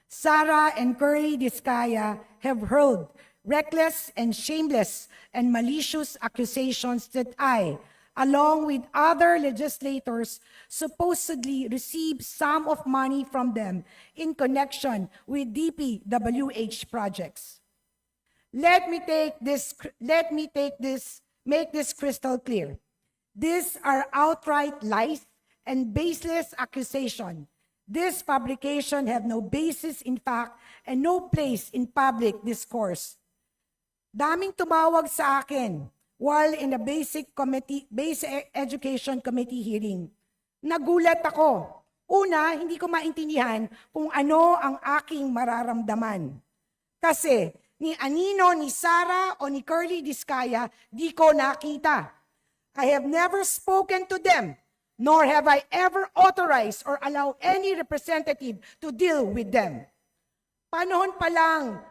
Sara and Curly Discaya have hurled reckless and shameless and malicious accusations that I, along with other legislators, supposedly received sum of money from them in connection with DPWH projects. Make this crystal clear. These are outright lies and baseless accusation. This fabrication have no basis in fact and no place in public discourse. Daming tumawag sa akin while in a basic education committee hearing. Nagulat ako. Una, hindi ko maintindihan kung ano ang aking mararamdaman. Kasi ni Anino, ni Sara o ni Curly Discaya, di ko nakita. I have never spoken to them, nor have I ever authorized or allowed any representative to deal with them. Panahon pa lang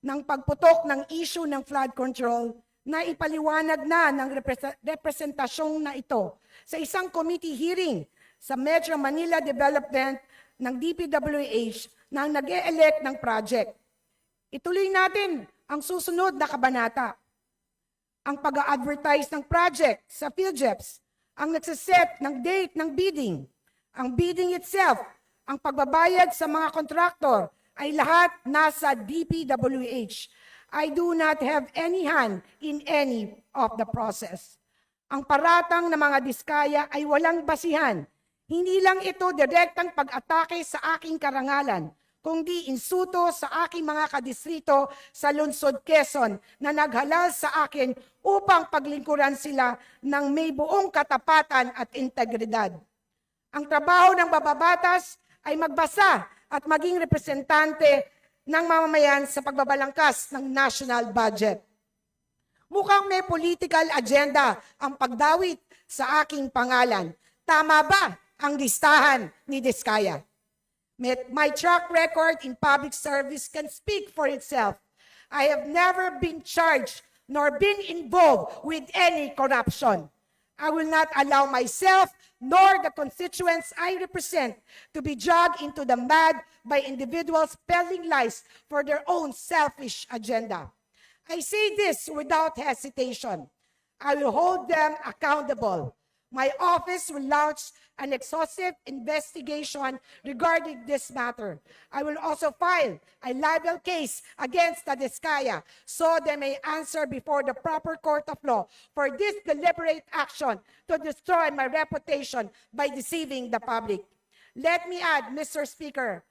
ng pagputok ng issue ng flood control na ipaliwanag na ng representasyong na ito sa isang committee hearing sa Metro Manila Development ng DPWH na nag-e-elect ng project. Ituloy natin ang susunod na kabanata. Ang pag-a-advertise ng project sa PhilJeps, ang nagsiset ng date ng bidding, ang bidding itself, ang pagbabayad sa mga kontraktor, ay lahat nasa DPWH. I do not have any hand in any of the process. Ang paratang ng mga Diskaya ay walang basihan. Hindi lang ito direktang pag-atake sa aking karangalan, kundi insulto sa aking mga kadistrito sa Lungsod Quezon na naghalal sa akin upang paglingkuran sila ng may buong katapatan at integridad. Ang trabaho ng mababatas ay magbasa at maging representante ng mamamayan sa pagbabalangkas ng national budget. Mukhang may political agenda ang pagdawit sa aking pangalan. Tama ba ang listahan ni Diskaya? My track record in public service can speak for itself. I have never been charged nor been involved with any corruption. I will not allow myself nor the constituents I represent to be dragged into the mud by individuals peddling lies for their own selfish agenda. I say this without hesitation. I will hold them accountable. My office will launch an exhaustive investigation regarding this matter. I will also file a libel case against the Diskaya so they may answer before the proper court of law for this deliberate action to destroy my reputation by deceiving the public. Let me add, Mr. Speaker,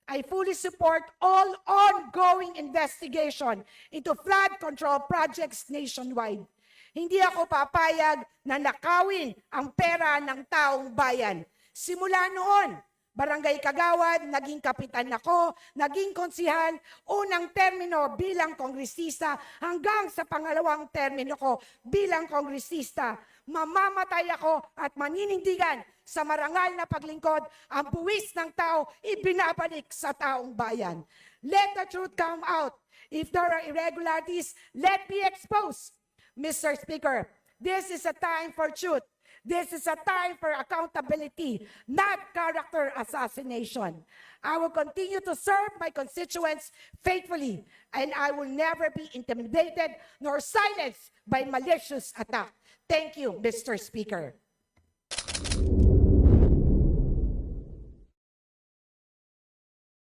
I fully support all ongoing investigation into flood control projects nationwide. Hindi ako papayag na nakawin ang pera ng taong bayan. Simula noon, Barangay Kagawad, naging kapitan ako, naging konsihal, unang termino bilang kongresista hanggang sa pangalawang termino ko bilang kongresista. Mamamatay ako at maninindigan sa marangal na paglingkod, ang buwis ng tao ibinabalik sa taong bayan. Let the truth come out. If there are irregularities, let be exposed. Mr. Speaker, this is a time for truth. This is a time for accountability, not character assassination. I will continue to serve my constituents faithfully, and I will never be intimidated nor silenced by malicious attack. Thank you, Mr. Speaker.